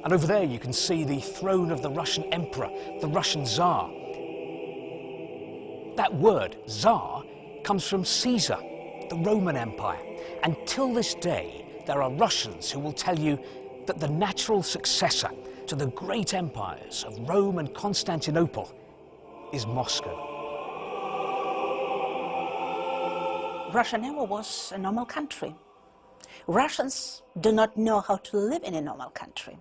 And over there you can see the throne of the Russian Emperor, the Russian Tsar. That word, Tsar, comes from Caesar, the Roman Empire. And till this day, there are Russians who will tell you that the natural successor to the great empires of Rome and Constantinople is Moscow. Russia never was a normal country. Russians do not know how to live in a normal country.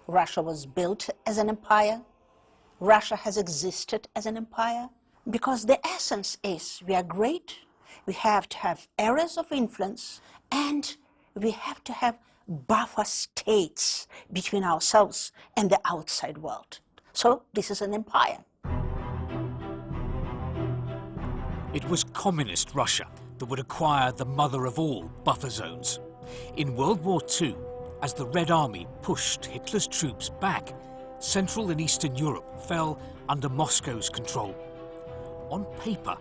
Russia was built as an empire. Russia has existed as an empire because the essence is we are great, we have to have areas of influence, and we have to have buffer states between ourselves and the outside world. So this is an empire. It was communist Russia that would acquire the mother of all buffer zones. In World War II, as the Red Army pushed Hitler's troops back, Central and Eastern Europe fell under Moscow's control. On paper,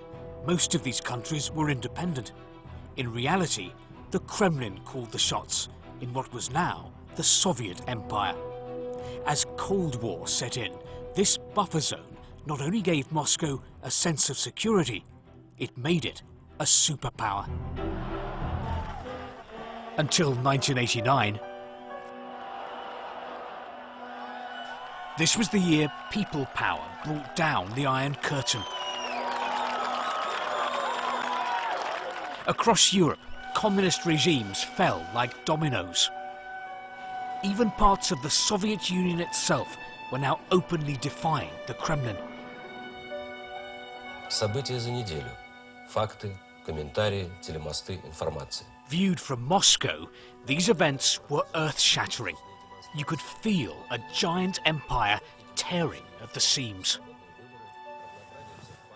most of these countries were independent. In reality, the Kremlin called the shots in what was now the Soviet Empire. As Cold War set in, this buffer zone not only gave Moscow a sense of security, it made it a superpower. Until 1989. This was the year people power brought down the Iron Curtain. Across Europe, communist regimes fell like dominoes. Even parts of the Soviet Union itself were now openly defying the Kremlin. События за неделю. Факты, комментарии, телемосты, информация. Viewed from Moscow, these events were earth-shattering. You could feel a giant empire tearing at the seams.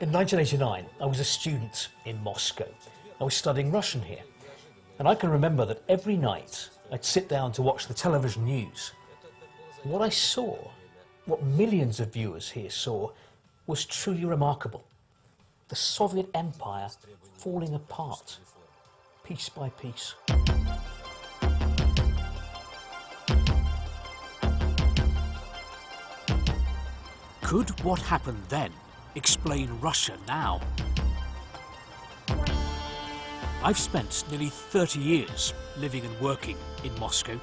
In 1989, I was a student in Moscow. I was studying Russian here. And I can remember that every night I'd sit down to watch the television news. What I saw, what millions of viewers here saw, was truly remarkable. The Soviet Empire falling apart, piece by piece. Could what happened then explain Russia now? I've spent nearly 30 years living and working in Moscow.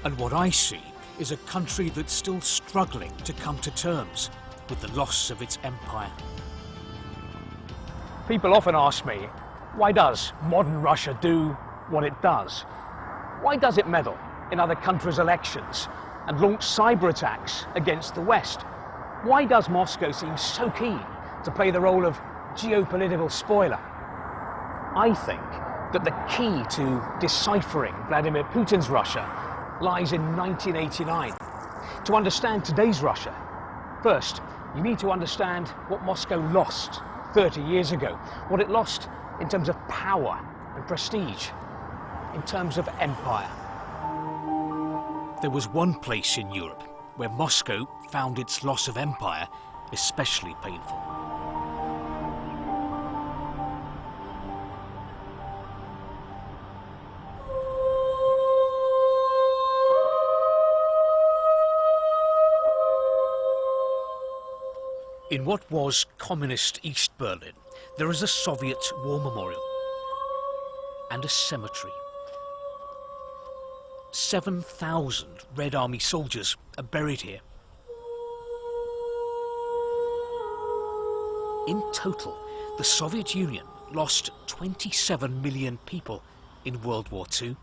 And what I see is a country that's still struggling to come to terms with the loss of its empire. People often ask me, why does modern Russia do what it does? Why does it meddle in other countries' elections and launch cyber attacks against the West? Why does Moscow seem so keen to play the role of geopolitical spoiler? I think that the key to deciphering Vladimir Putin's Russia lies in 1989. To understand today's Russia, first, you need to understand what Moscow lost 30 years ago, what it lost in terms of power and prestige, in terms of empire. There was one place in Europe where Moscow found its loss of empire especially painful. In what was communist East Berlin, there is a Soviet war memorial and a cemetery. 7,000 Red Army soldiers are buried here. In total, the Soviet Union lost 27 million people in World War II.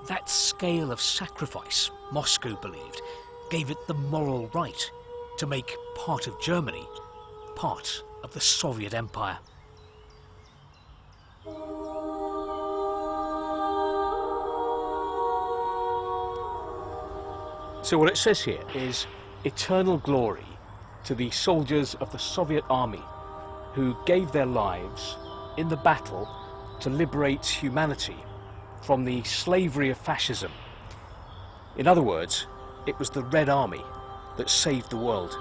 That scale of sacrifice, Moscow believed, gave it the moral right to make part of Germany part of the Soviet Empire. So what it says here is eternal glory to the soldiers of the Soviet Army who gave their lives in the battle to liberate humanity from the slavery of fascism. In other words, it was the Red Army that saved the world.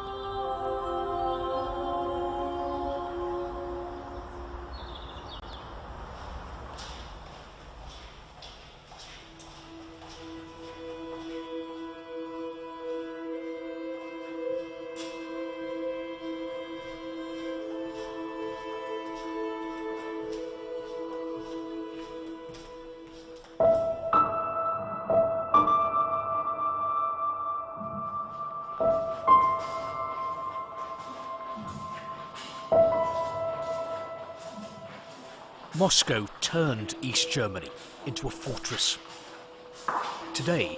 Moscow turned East Germany into a fortress. Today,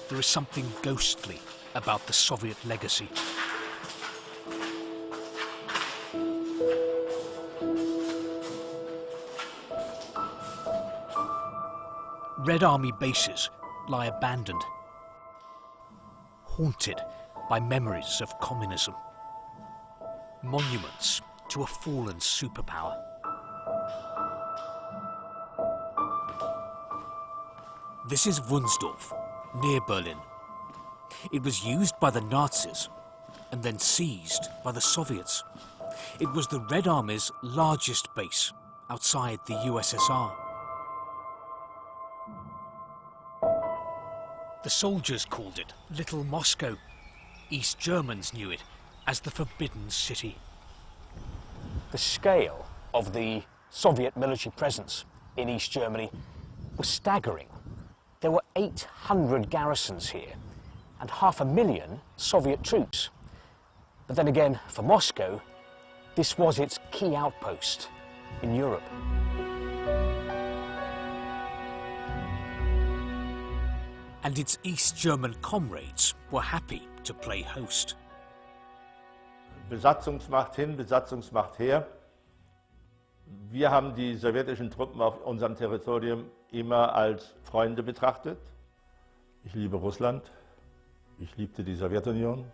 there is something ghostly about the Soviet legacy. Red Army bases lie abandoned, haunted by memories of communism, monuments to a fallen superpower. This is Wunsdorf, near Berlin. It was used by the Nazis and then seized by the Soviets. It was the Red Army's largest base outside the USSR. The soldiers called it Little Moscow. East Germans knew it as the Forbidden City. The scale of the Soviet military presence in East Germany was staggering. There were 800 garrisons here and 500,000 Soviet troops. But then again, for Moscow, this was its key outpost in Europe. And its East German comrades were happy to play host. Besatzungsmacht hin, Besatzungsmacht her. Wir haben die sowjetischen Truppen auf unserem Territorium immer als Freunde betrachtet. Ich liebe Russland. Ich liebte die Sowjetunion.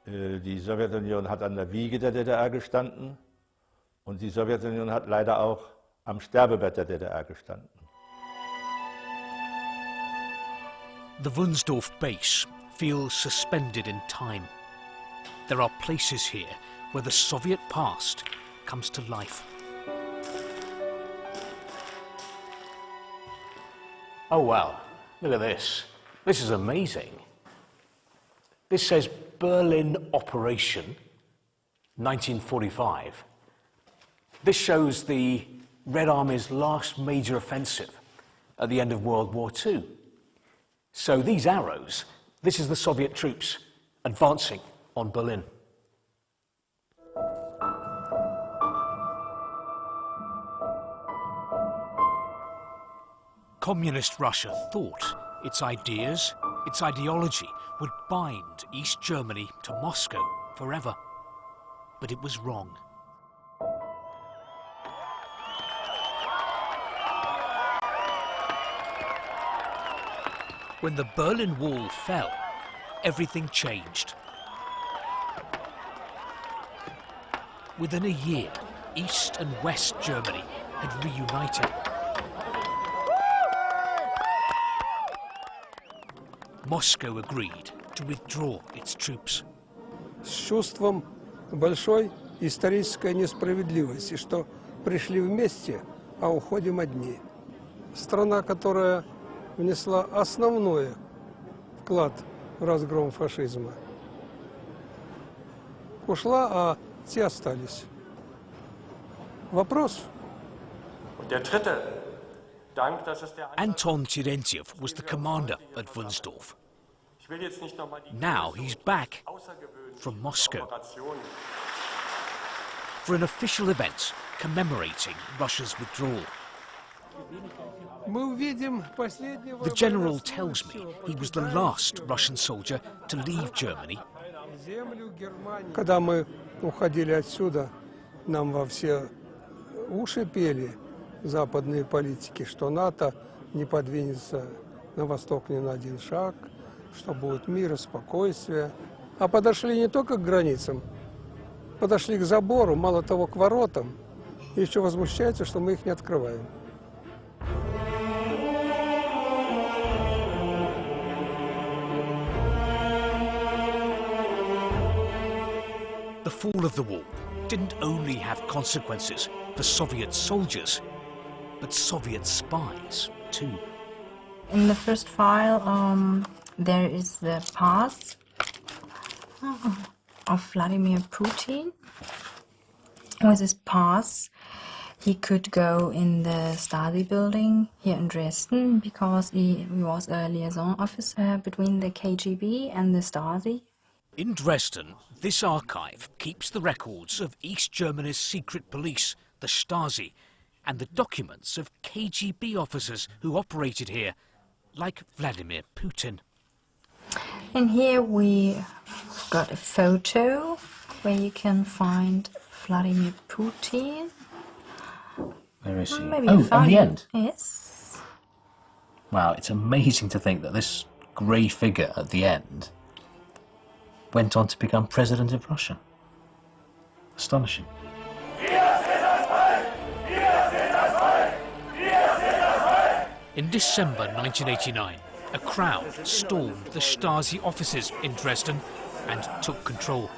Die Sowjetunion hat an der Wiege der DDR gestanden und die Sowjetunion hat leider auch am Sterbebett der DDR gestanden. The Wunsdorf base feels suspended in time. There are places here where the Soviet past comes to life. Oh wow, look at this. This is amazing. This says Berlin Operation 1945. This shows the Red Army's last major offensive at the end of World War II. So these arrows, this is the Soviet troops advancing on Berlin. Communist Russia thought its ideas, its ideology would bind East Germany to Moscow forever. But it was wrong. When the Berlin Wall fell, everything changed. Within a year, East and West Germany had reunited. Moscow agreed to withdraw its troops. С чувством большой исторической несправедливости, что пришли вместе, а уходим одни. Страна, которая внесла основной вклад в разгром фашизма, ушла, а те остались. Вопрос? Anton Terentyev was the commander at Wunsdorf. Now he's back from Moscow for an official event commemorating Russia's withdrawal. The general tells me he was the last Russian soldier to leave Germany. Когда мы уходили отсюда, нам во все уши пели западные политики, что НАТО не подвинется на восток ни на один шаг, что будет мир и спокойствие. А подошли не только к границам, подошли к забору, мало того, к воротам, и еще возмущаются, что мы их не открываем. The fall of the wall didn't only have consequences for Soviet soldiers, but Soviet spies too. In the first file, there is the pass of Vladimir Putin. With his pass, he could go in the Stasi building here in Dresden because he was a liaison officer between the KGB and the Stasi. In Dresden, this archive keeps the records of East Germany's secret police, the Stasi, and the documents of KGB officers who operated here, like Vladimir Putin. And here we got a photo where you can find Vladimir Putin. Where is he? Maybe Oh, you on found the him. end. Yes. Wow, it's amazing to think that this grey figure at the end went on to become president of Russia. Astonishing. In December 1989, a crowd stormed the Stasi offices in Dresden and took control.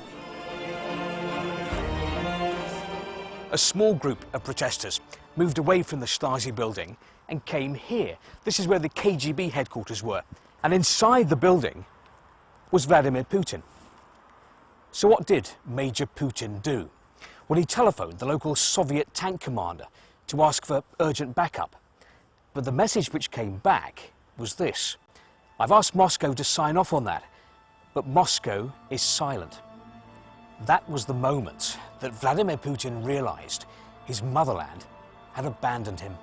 A small group of protesters moved away from the Stasi building and came here. This is where the KGB headquarters were. And inside the building was Vladimir Putin. So what did Major Putin do? Well, he telephoned the local Soviet tank commander to ask for urgent backup. But the message which came back was this: I've asked Moscow to sign off on that, but Moscow is silent. That was the moment that Vladimir Putin realized his motherland had abandoned him.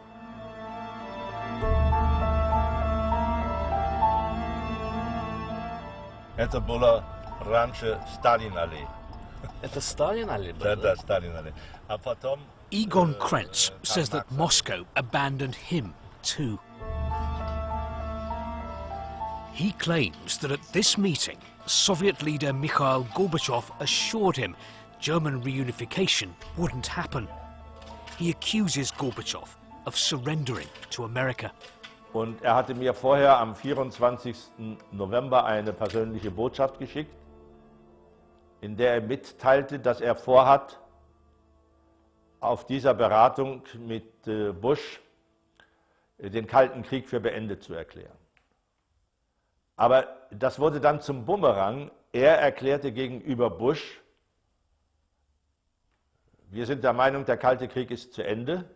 Это было раньше Сталин-аллея. Это Stalin-аллея было? Да, Сталин-аллея. А потом... Egon Krenz says that Moscow abandoned him too. He claims that at this meeting, Soviet leader Mikhail Gorbachev assured him German reunification wouldn't happen. He accuses Gorbachev of surrendering to America. Und hatte mir vorher am 24. November eine persönliche Botschaft geschickt, in der mitteilte, dass vorhat, auf dieser Beratung mit Bush den Kalten Krieg für beendet zu erklären. Aber das wurde dann zum Bumerang. Er erklärte gegenüber Bush, wir sind der Meinung, der Kalte Krieg ist zu Ende.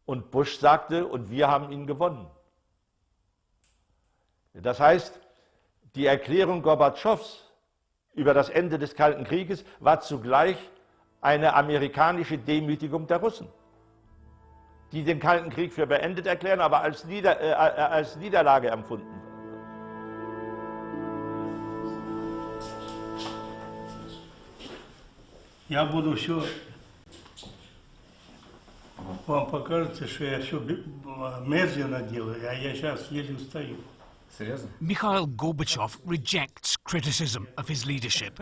Und Bush sagte, und wir haben ihn gewonnen. Das heißt, die Erklärung Gorbatschows über das Ende des Kalten Krieges war zugleich eine amerikanische Demütigung der Russen, die den Kalten Krieg für beendet erklären, aber als Niederlage empfunden. Я буду все... Вам покажется, что я все медленно делаю, а я сейчас еле устаю. Seriously? Mikhail Gorbachev rejects criticism of his leadership.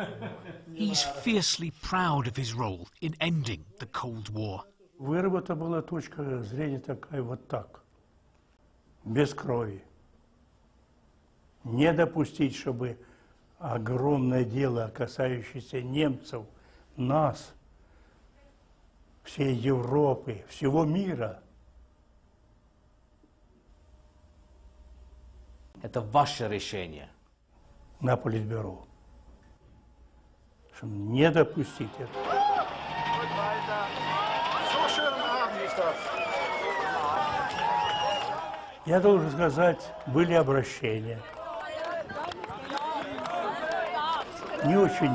He's fiercely proud of his role in ending the Cold War. Выработана была точка зрения такая вот так, без крови. Не допустить, чтобы огромное дело, касающееся немцев, нас, всей Европы, всего мира. Это ваше решение. На Политбюро. Чтобы не допустить этого. Я должен сказать, были обращения. Не очень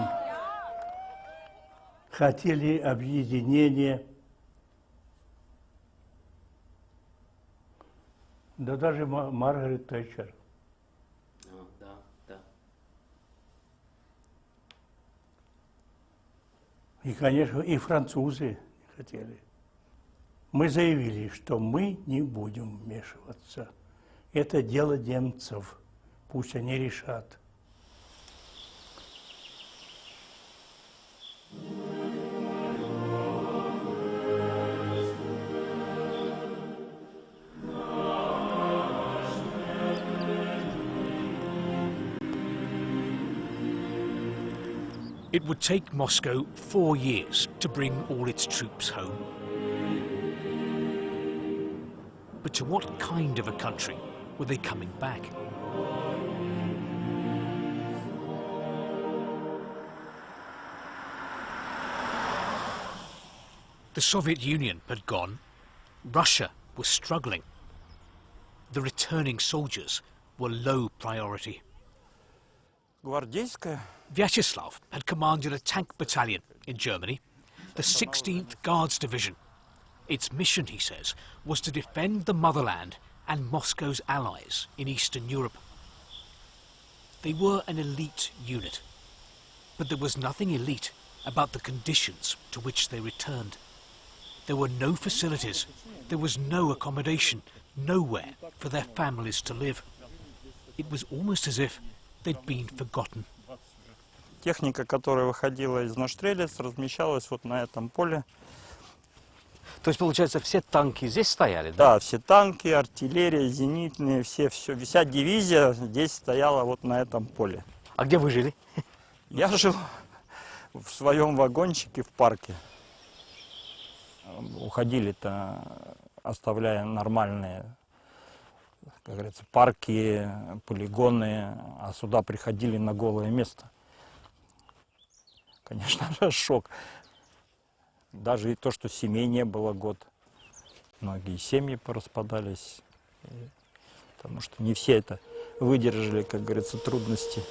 хотели объединения. Да даже Маргарет Тэтчер. Да. И, конечно, и французы не хотели. Мы заявили, что мы не будем вмешиваться. Это дело немцев. Пусть они решат. It would take Moscow 4 years to bring all its troops home. But to what kind of a country were they coming back? The Soviet Union had gone. Russia was struggling. The returning soldiers were low priority. Vyacheslav had commanded a tank battalion in Germany, the 16th Guards Division. Its mission, he says, was to defend the motherland and Moscow's allies in Eastern Europe. They were an elite unit, but there was nothing elite about the conditions to which they returned. There were no facilities, there was no accommodation, nowhere for their families to live. It was almost as if they'd been forgotten. Техника, которая выходила из Наштрелец, размещалась вот на этом поле. То есть, получается, все танки здесь стояли, да? Да, все танки, артиллерия, зенитные, вся дивизия здесь стояла вот на этом поле. А где вы жили? Я жил в своем вагончике в парке. Уходили-то, оставляя нормальные, как говорится, парки, полигоны, а сюда приходили на голое место. Конечно же, шок. Даже и то, что семей не было год. Многие семьи пораспадались, потому что не все это выдержали, как говорится, трудности.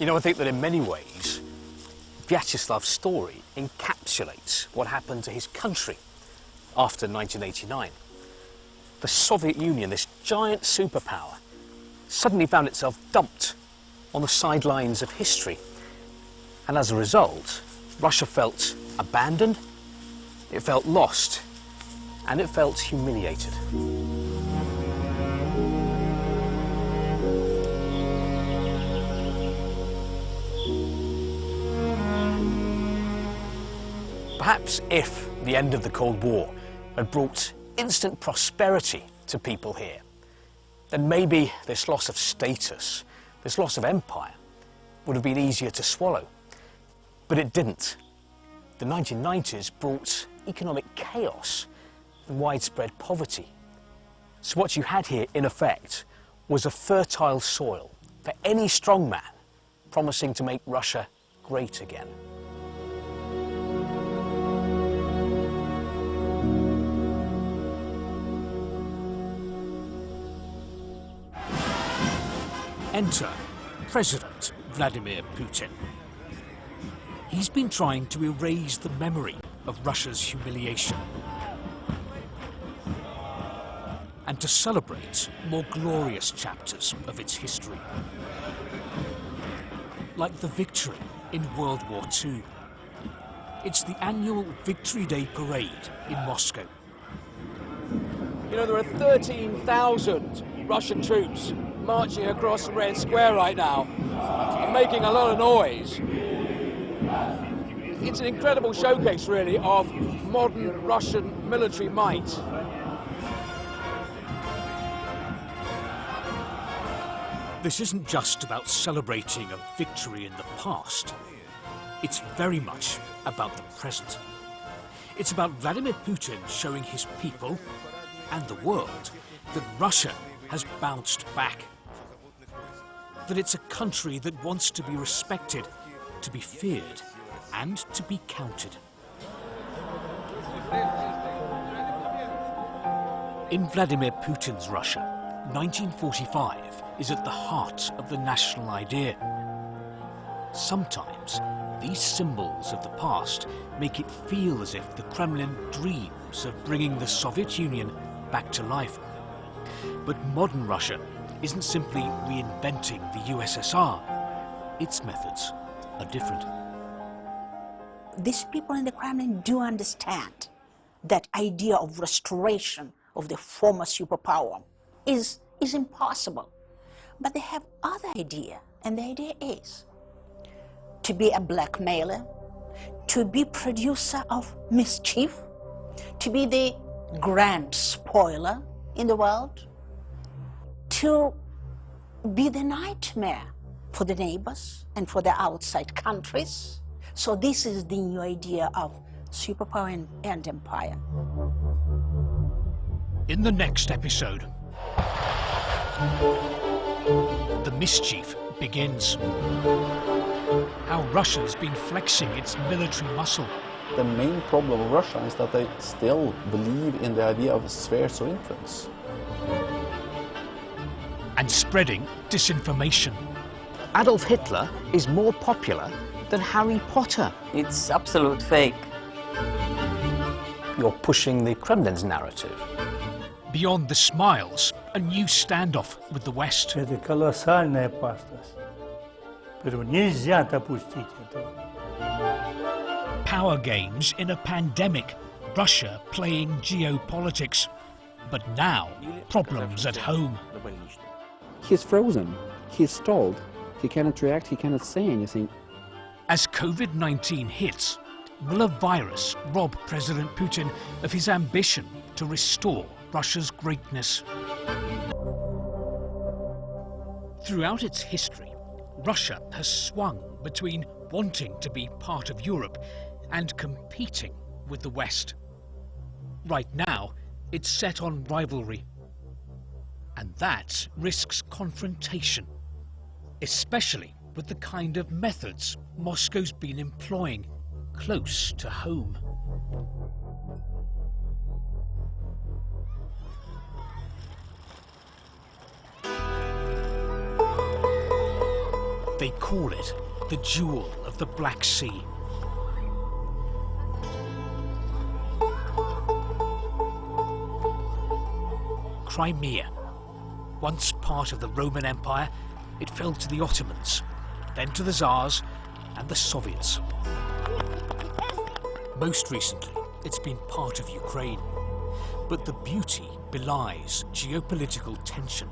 You know, I think that in many ways, Vyacheslav's story encapsulates what happened to his country after 1989. The Soviet Union, this giant superpower, suddenly found itself dumped on the sidelines of history. And as a result, Russia felt abandoned, it felt lost, and it felt humiliated. Perhaps if the end of the Cold War had brought instant prosperity to people here, then maybe this loss of status, this loss of empire, would have been easier to swallow. But it didn't. The 1990s brought economic chaos and widespread poverty. So what you had here, in effect, was a fertile soil for any strongman promising to make Russia great again. Enter President Vladimir Putin. He's been trying to erase the memory of Russia's humiliation and to celebrate more glorious chapters of its history, like the victory in World War II. It's the annual Victory Day parade in Moscow. You know, there are 13,000 Russian troops marching across the Red Square right now and making a lot of noise. It's an incredible showcase, really, of modern Russian military might. This isn't just about celebrating a victory in the past. It's very much about the present. It's about Vladimir Putin showing his people and the world that Russia has bounced back. That it's a country that wants to be respected, to be feared, and to be counted. In Vladimir Putin's Russia, 1945 is at the heart of the national idea. Sometimes these symbols of the past make it feel as if the Kremlin dreams of bringing the Soviet Union back to life. But modern Russia isn't simply reinventing the USSR. Its methods are different. These people in the Kremlin do understand that idea of restoration of the former superpower is impossible. But they have other idea, and the idea is to be a blackmailer, to be producer of mischief, to be the grand spoiler in the world, to be the nightmare for the neighbors and for the outside countries. So this is the new idea of superpower and empire. In the next episode, the mischief begins. How Russia's been flexing its military muscle. The main problem of Russia is that they still believe in the idea of spheres of influence. and spreading disinformation. Adolf Hitler is more popular than Harry Potter. It's absolute fake. You're pushing the Kremlin's narrative. Beyond the smiles, a new standoff with the West. Это колоссальная опасность. Поэтому нельзя допустить этого. Power games in a pandemic. Russia playing geopolitics. But now, problems at home. He's frozen. He's stalled. He cannot react. He cannot say anything. As COVID-19 hits, will a virus rob President Putin of his ambition to restore Russia's greatness? Throughout its history, Russia has swung between wanting to be part of Europe and competing with the West. Right now, it's set on rivalry. And that risks confrontation, especially with the kind of methods Moscow's been employing close to home. They call it the Jewel of the Black Sea. Crimea. Once part of the Roman Empire, it fell to the Ottomans, then to the Tsars and the Soviets. Most recently, it's been part of Ukraine. But the beauty belies geopolitical tension,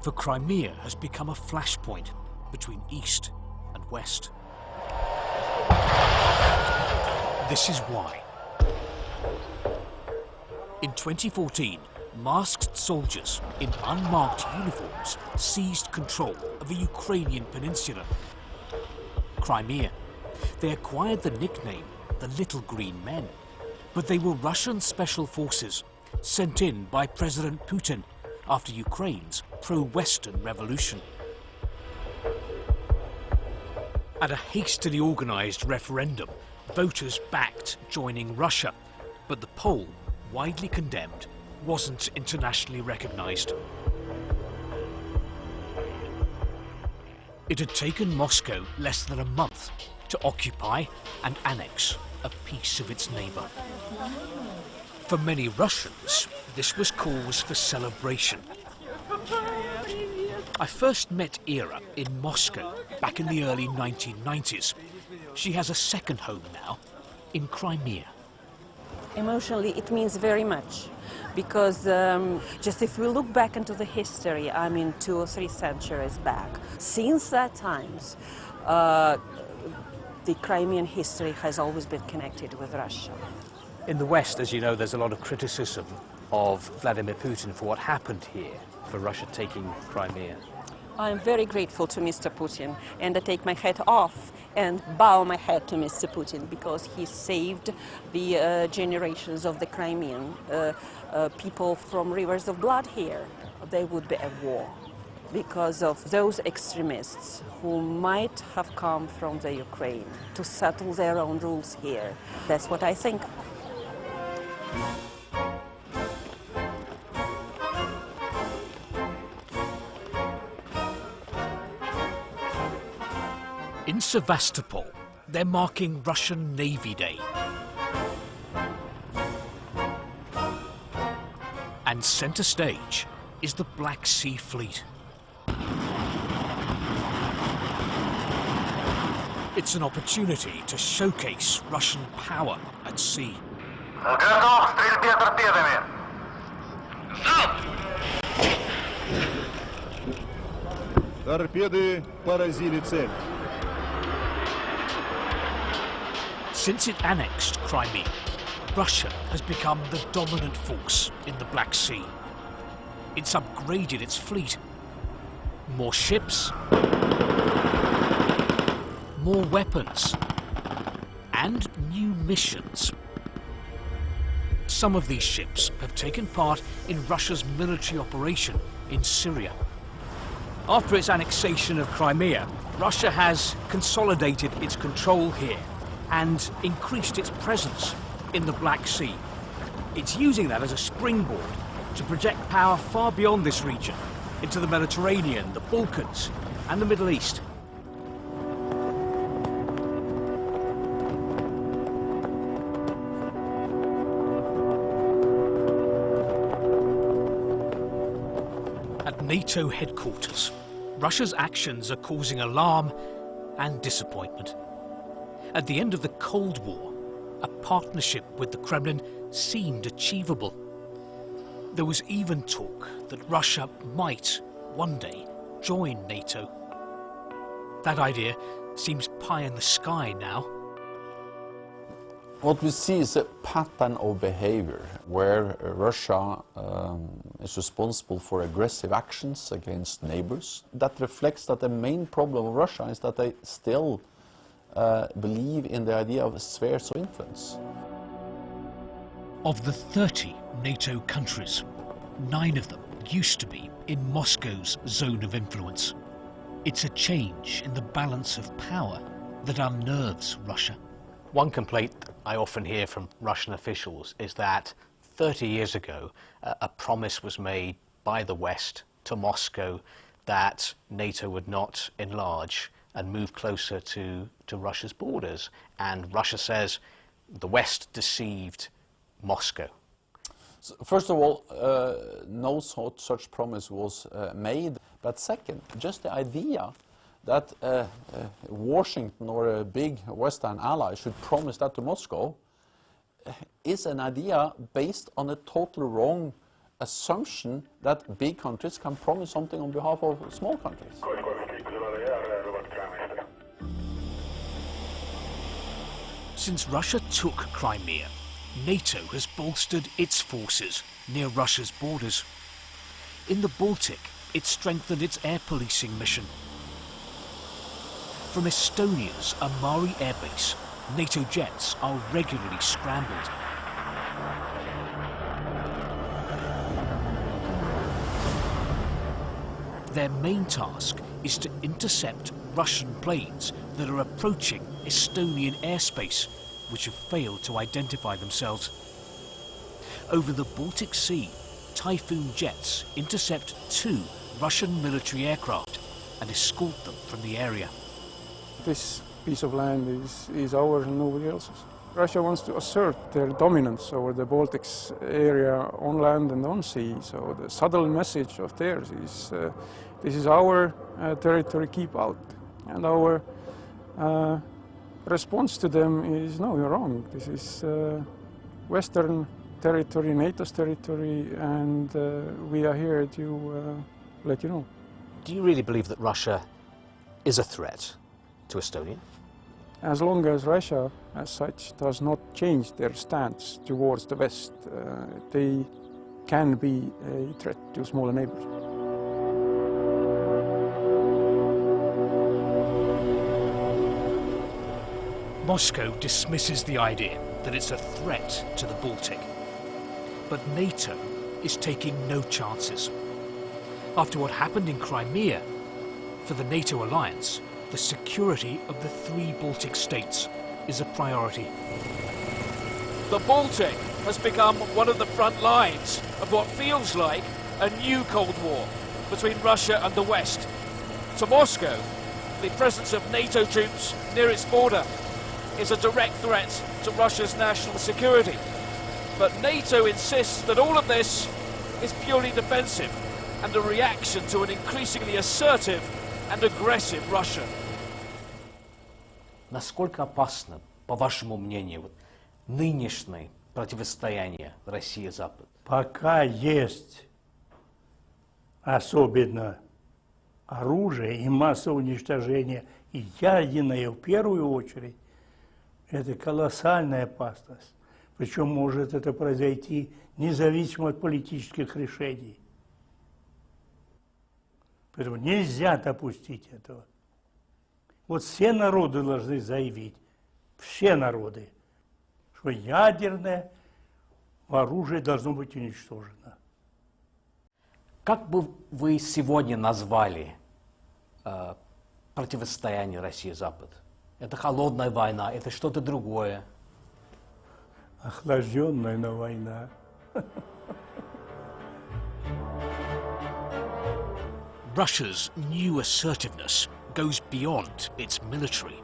for Crimea has become a flashpoint between East and West. This is why. In 2014, masked soldiers in unmarked uniforms seized control of a Ukrainian peninsula, Crimea. They acquired the nickname the Little Green Men, but they were Russian special forces sent in by President Putin after Ukraine's pro-Western revolution. At a hastily organised referendum, voters backed joining Russia, but the poll, widely condemned, wasn't internationally recognised. It had taken Moscow less than a month to occupy and annex a piece of its neighbour. For many Russians, this was cause for celebration. I first met Ira in Moscow back in the early 1990s. She has a second home now in Crimea. Emotionally, it means very much, because just if we look back into the history, I mean 2 or 3 centuries back, since that times, the Crimean history has always been connected with Russia. In the West, as you know, there's a lot of criticism of Vladimir Putin for what happened here, for Russia taking Crimea. I'm very grateful to Mr. Putin, and I take my hat off and bow my head to Mr. Putin, because he saved the generations of the Crimean people from rivers of blood here. There would be a war because of those extremists who might have come from the Ukraine to settle their own rules here. That's what I think. In Sevastopol, they're marking Russian Navy Day. And centre stage is the Black Sea Fleet. It's an opportunity to showcase Russian power at sea. Торпеды поразили цель. Since it annexed Crimea, Russia has become the dominant force in the Black Sea. It's upgraded its fleet. More ships, more weapons, and new missions. Some of these ships have taken part in Russia's military operation in Syria. After its annexation of Crimea, Russia has consolidated its control here and increased its presence in the Black Sea. It's using that as a springboard to project power far beyond this region into the Mediterranean, the Balkans, and the Middle East. At NATO headquarters, Russia's actions are causing alarm and disappointment. At the end of the Cold War, a partnership with the Kremlin seemed achievable. There was even talk that Russia might, one day, join NATO. That idea seems pie in the sky now. What we see is a pattern of behavior where Russia is responsible for aggressive actions against neighbors. That reflects that the main problem of Russia is that they still believe in the idea of spheres of influence. Of the 30 NATO countries, 9 of them used to be in Moscow's zone of influence. It's a change in the balance of power that unnerves Russia. One complaint I often hear from Russian officials is that 30 years ago, a promise was made by the West to Moscow that NATO would not enlarge and move closer to Russia's borders. And Russia says the West deceived Moscow. So first of all, no such promise was made. But second, just the idea that Washington or a big Western ally should promise that to Moscow is an idea based on a totally wrong assumption that big countries can promise something on behalf of small countries. Since Russia took Crimea, NATO has bolstered its forces near Russia's borders. In the Baltic, it strengthened its air policing mission. From Estonia's Amari airbase, NATO jets are regularly scrambled. Their main task is to intercept Russian planes that are approaching Estonian airspace, which have failed to identify themselves. Over the Baltic Sea, Typhoon jets intercept 2 Russian military aircraft and escort them from the area. This piece of land is ours and nobody else's. Russia wants to assert their dominance over the Baltics area on land and on sea. So the subtle message of theirs is, this is our territory, keep out. And our response to them is, no, you're wrong. This is Western territory, NATO's territory, and we are here to let you know. Do you really believe that Russia is a threat to Estonia? As long as Russia, as such, does not change their stance towards the West, they can be a threat to smaller neighbors. Moscow dismisses the idea that it's a threat to the Baltic. But NATO is taking no chances. After what happened in Crimea, for the NATO alliance, the security of the 3 Baltic states is a priority. The Baltic has become one of the front lines of what feels like a new Cold War between Russia and the West. To Moscow, the presence of NATO troops near its border is a direct threat to Russia's national security. But NATO insists that all of this is purely defensive and a reaction to an increasingly assertive and aggressive Russia. Насколько опасно, по вашему мнению, нынешнее противостояние Россия-Запад? Пока есть особенно оружие и массовое уничтожение, и ядерное в первую очередь, это колоссальная опасность. Причем может это произойти независимо от политических решений. Поэтому нельзя допустить этого. Вот все народы должны заявить, все народы, что ядерное оружие должно быть уничтожено. Как бы вы сегодня назвали противостояние Россия-Запад? Это холодная война, это что-то другое? Охлажденная война. Russia's new assertiveness goes beyond its military.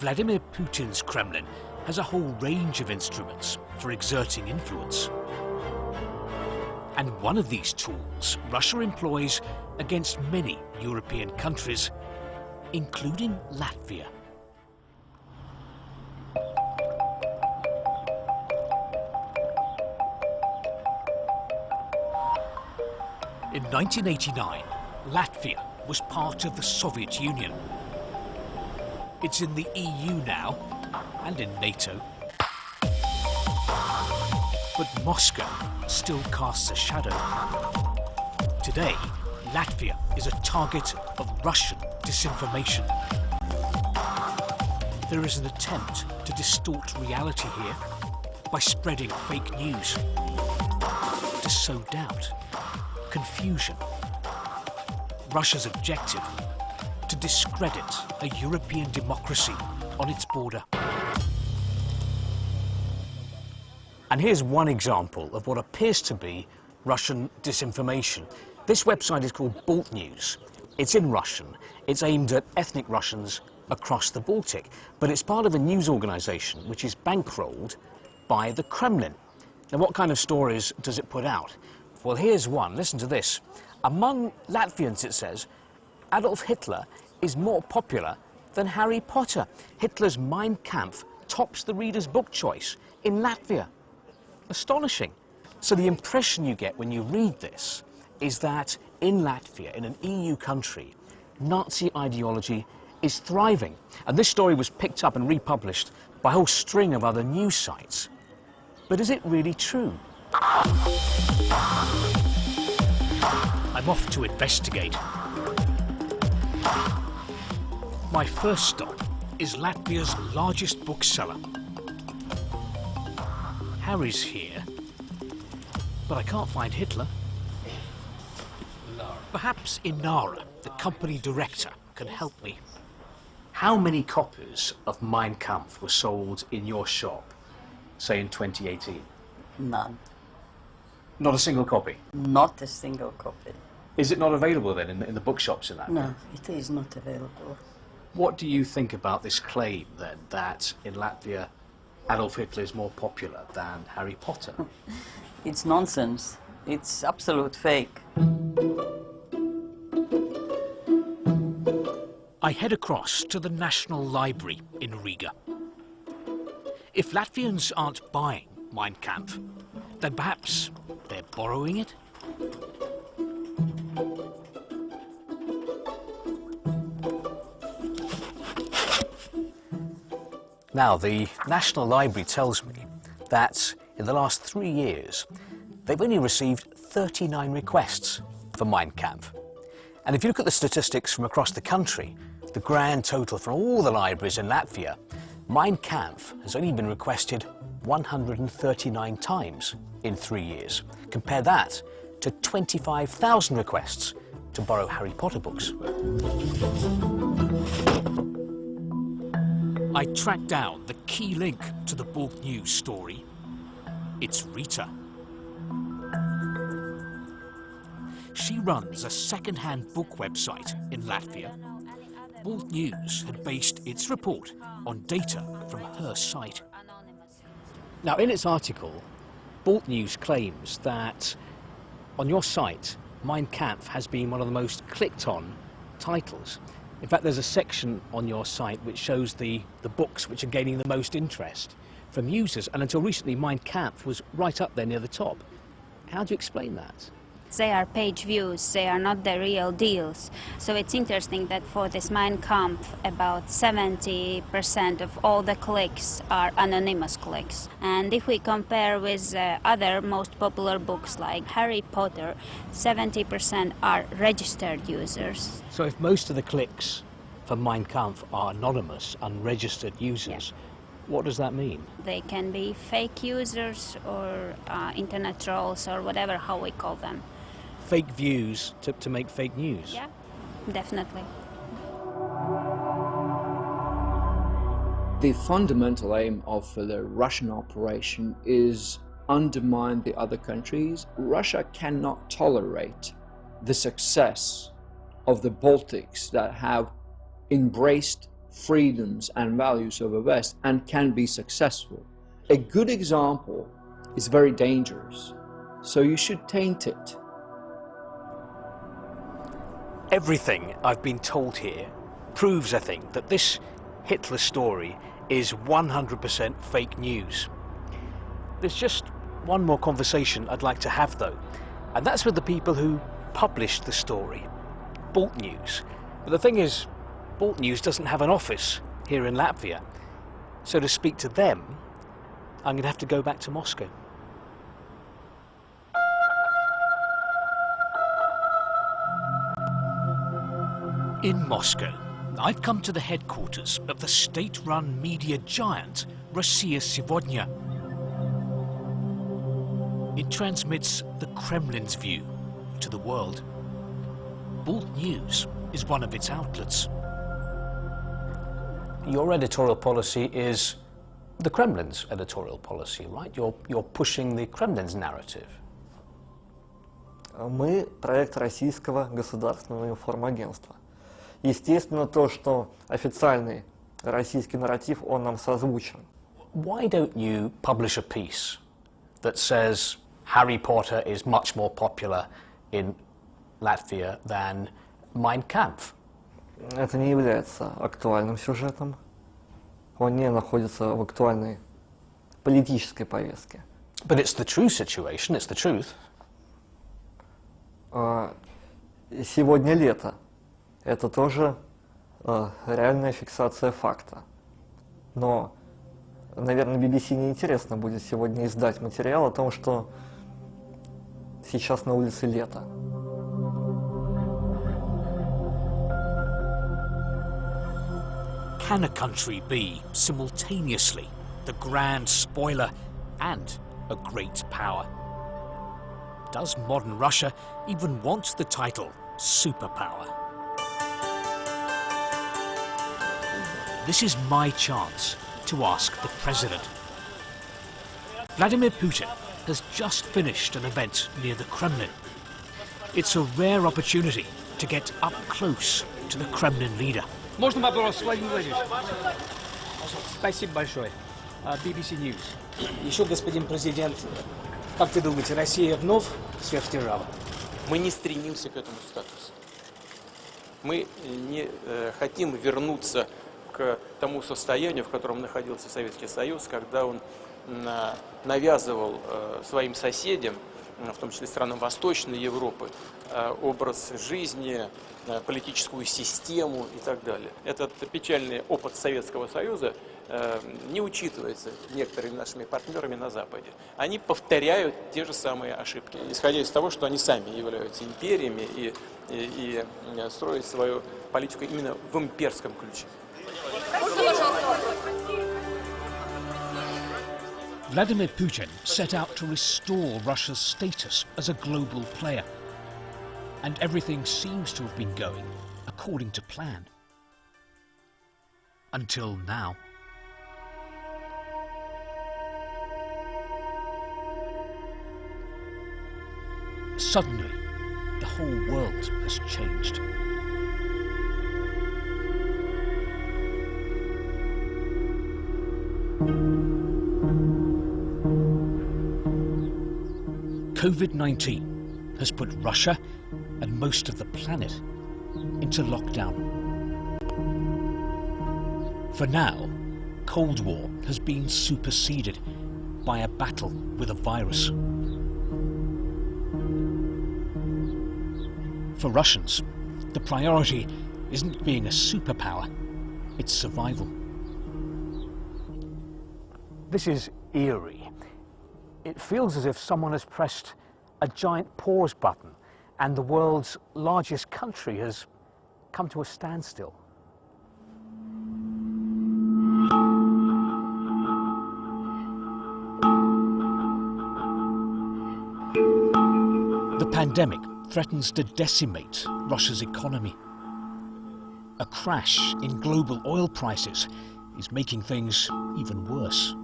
Vladimir Putin's Kremlin has a whole range of instruments for exerting influence. And one of these tools Russia employs against many European countries, including Latvia. In 1989, Latvia was part of the Soviet Union. It's in the EU now, and in NATO. But Moscow still casts a shadow. Today, Latvia is a target of Russian disinformation. There is an attempt to distort reality here by spreading fake news, to sow doubt, confusion. Russia's objective: to discredit a European democracy on its border. And here's one example of what appears to be Russian disinformation. This website is called Balt News. It's in Russian. It's aimed at ethnic Russians across the Baltic, but it's part of a news organisation which is bankrolled by the Kremlin. Now, what kind of stories does it put out? Well, here's one. Listen to this. Among Latvians, it says, Adolf Hitler is more popular than Harry Potter. Hitler's Mein Kampf tops the reader's book choice in Latvia. Astonishing. So the impression you get when you read this is that in Latvia, in an EU country, Nazi ideology is thriving. And this story was picked up and republished by a whole string of other news sites. But is it really true? I'm off to investigate. My first stop is Latvia's largest bookseller. Harry's here, but I can't find Hitler. Perhaps Inara, the company director, can help me. How many copies of Mein Kampf were sold in your shop, say in 2018? None. Not a single copy? Not a single copy. Is it not available then in the bookshops in Latvia? No, it is not available. What do you think about this claim then, that in Latvia Adolf Hitler is more popular than Harry Potter? It's nonsense. It's absolute fake. I head across to the National Library in Riga. If Latvians aren't buying Mein Kampf, then perhaps they're borrowing it? Now, the National Library tells me that in the last 3 years, they've only received 39 requests for Mein Kampf. And if you look at the statistics from across the country, the grand total for all the libraries in Latvia, Mein Kampf has only been requested 139 times in 3 years. Compare that to 25,000 requests to borrow Harry Potter books. I track down the key link to the Balt News story. It's Rita. She runs a second-hand book website in Latvia. Balt News had based its report on data from her site. Now, in its article, Balt News claims that on your site, Mein Kampf has been one of the most clicked-on titles. In fact, there's a section on your site which shows the books which are gaining the most interest from users, and until recently, Mein Kampf was right up there near the top. How do you explain that? They are page views, they are not the real deals. So it's interesting that for this Mein Kampf, about 70% of all the clicks are anonymous clicks. And if we compare with other most popular books like Harry Potter, 70% are registered users. So if most of the clicks for Mein Kampf are anonymous, unregistered users, what does that mean? They can be fake users or internet trolls or whatever, how we call them. Fake views to make fake news? Yeah, definitely. The fundamental aim of the Russian operation is undermine the other countries. Russia cannot tolerate the success of the Baltics that have embraced freedoms and values of the West and can be successful. A good example is very dangerous, so you should taint it. Everything I've been told here proves, I think, that this Hitler story is 100% fake news. There's just one more conversation I'd like to have, though, and that's with the people who published the story, Balt News. But the thing is, Balt News doesn't have an office here in Latvia, so to speak to them, I'm going to have to go back to Moscow. In Moscow, I've come to the headquarters of the state-run media giant Russia Сегодня. It transmits the Kremlin's view to the world. Balt News is one of its outlets. Your editorial policy is the Kremlin's editorial policy, right? You're pushing the Kremlin's narrative. Мы проект российского государственного информагентства. Естественно, то, что официальный российский нарратив, он нам созвучен. Why don't you publish a piece that says Harry Potter is much more popular in Latvia than Mein Kampf? Это не является актуальным сюжетом. Он не находится в актуальной политической повестке. But it's the true situation, it's the truth. Сегодня лето. Это тоже реальная фиксация факта. Но, наверное, BBC неинтересно будет сегодня издать материал о том, что сейчас на улице лето. Can a country be simultaneously the grand spoiler and a great power? Does modern Russia even want the title superpower? This is my chance to ask the president. Vladimir Putin has just finished an event near the Kremlin. It's a rare opportunity to get up close to the Kremlin leader. Можно вопрос, Владимир Владимирович? Спасибо большое. BBC News. Еще, господин президент, как вы думаете, Россия вновь сверхдержава? Мы не стремимся к этому статусу. Мы не хотим вернуться к тому состоянию, в котором находился Советский Союз, когда он навязывал своим соседям, в том числе странам Восточной Европы, образ жизни, политическую систему и так далее. Этот печальный опыт Советского Союза не учитывается некоторыми нашими партнерами на Западе. Они повторяют те же самые ошибки, исходя из того, что они сами являются империями и строят свою политику именно в имперском ключе. Vladimir Putin set out to restore Russia's status as a global player, and everything seems to have been going according to plan. Until now. Suddenly, the whole world has changed. COVID-19 has put Russia and most of the planet into lockdown. For now, Cold War has been superseded by a battle with a virus. For Russians, the priority isn't being a superpower, it's survival. This is eerie. It feels as if someone has pressed a giant pause button and the world's largest country has come to a standstill. The pandemic threatens to decimate Russia's economy. A crash in global oil prices is making things even worse.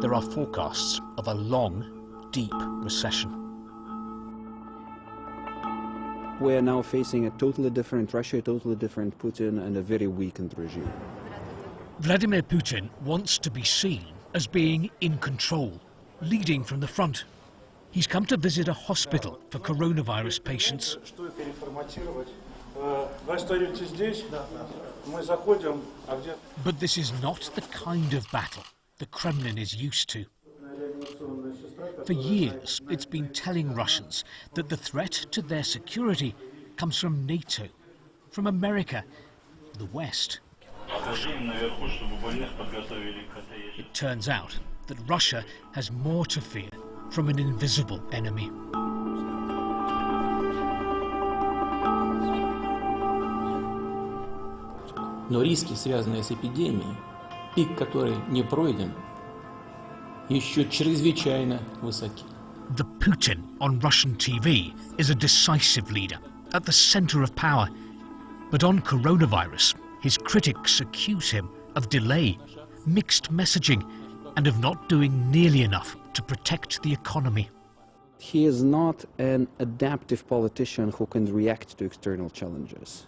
There are forecasts of a long, deep recession. we are now facing a totally different Russia, a totally different Putin, and a very weakened regime. Vladimir Putin wants to be seen as being in control, leading from the front. He's come to visit a hospital for coronavirus patients. But this is not the kind of battle the Kremlin is used to. For years, it's been telling Russians that the threat to their security comes from NATO, from America, the West. It turns out that Russia has more to fear from an invisible enemy. Но риски, связанные с эпидемией, пик, который не пройден, еще чрезвычайно высоки. The Putin on Russian TV is a decisive leader at the center of power. But on coronavirus, his critics accuse him of delay, mixed messaging, and of not doing nearly enough to protect the economy. He is not an adaptive politician who can react to external challenges.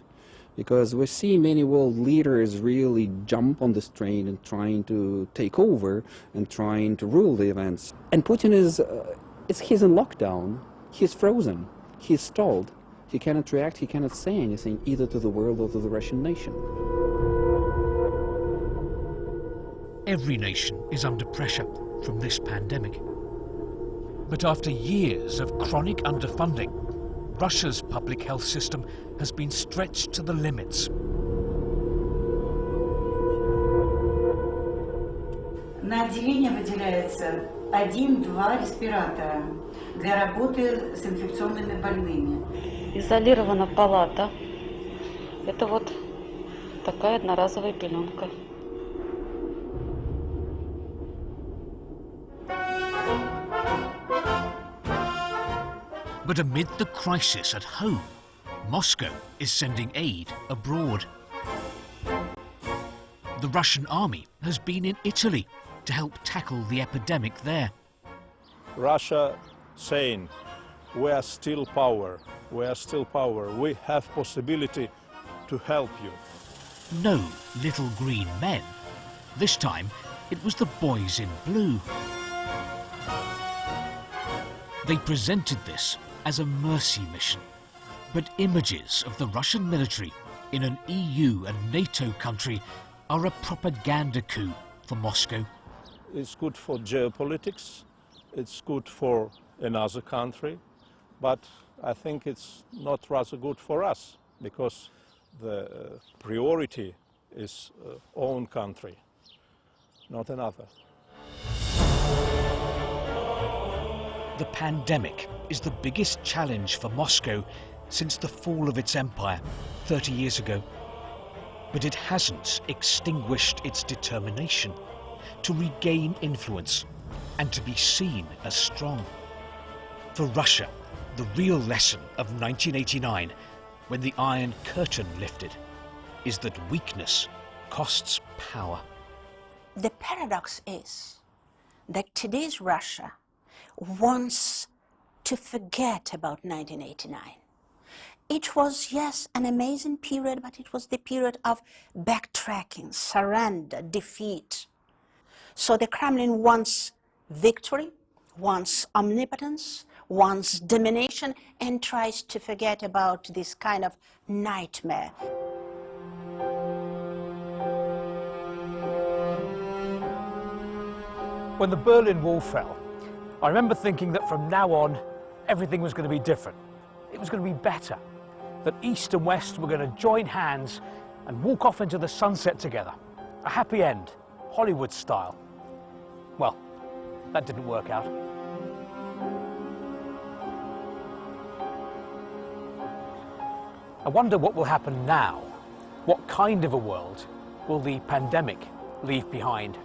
Because we see many world leaders really jump on this train and trying to take over and trying to rule the events. And Putin he's in lockdown, he's frozen, he's stalled. He cannot react, he cannot say anything either to the world or to the Russian nation. Every nation is under pressure from this pandemic. But after years of chronic underfunding, Russia's public health system has been stretched to the limits. На отделение выделяется 1-2 респиратора для работы с инфекционными больными. Изолирована палата. Это вот такая одноразовая пеленка. But amid the crisis at home, Moscow is sending aid abroad. The Russian army has been in Italy to help tackle the epidemic there. Russia saying, we are still power, we are still power, we have possibility to help you. No little green men. This time it was the boys in blue. They presented this as a mercy mission, but images of the Russian military in an EU and NATO country are a propaganda coup for Moscow. It's good for geopolitics, it's good for another country, but I think it's not rather good for us, because the priority is own country, not another. The pandemic is the biggest challenge for Moscow since the fall of its empire 30 years ago. But it hasn't extinguished its determination to regain influence and to be seen as strong. For Russia, the real lesson of 1989, when the Iron Curtain lifted, is that weakness costs power. The paradox is that today's Russia wants to forget about 1989. It was, yes, an amazing period, but it was the period of backtracking, surrender, defeat. So the Kremlin wants victory, wants omnipotence, wants domination, and tries to forget about this kind of nightmare. When the Berlin Wall fell, I remember thinking that from now on, everything was going to be different. It was going to be better. That East and West were going to join hands and walk off into the sunset together. A happy end, Hollywood style. Well, that didn't work out. I wonder what will happen now. What kind of a world will the pandemic leave behind?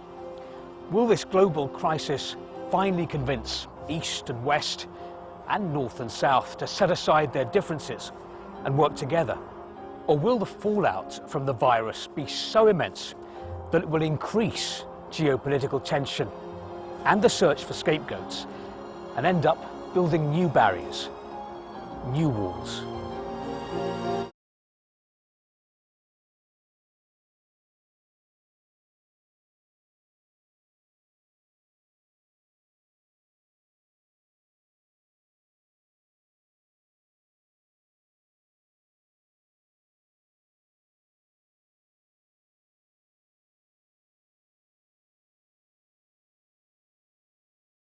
Will this global crisis finally convince East and West and North and South to set aside their differences and work together? Or will the fallout from the virus be so immense that it will increase geopolitical tension and the search for scapegoats and end up building new barriers, new walls? Thank you.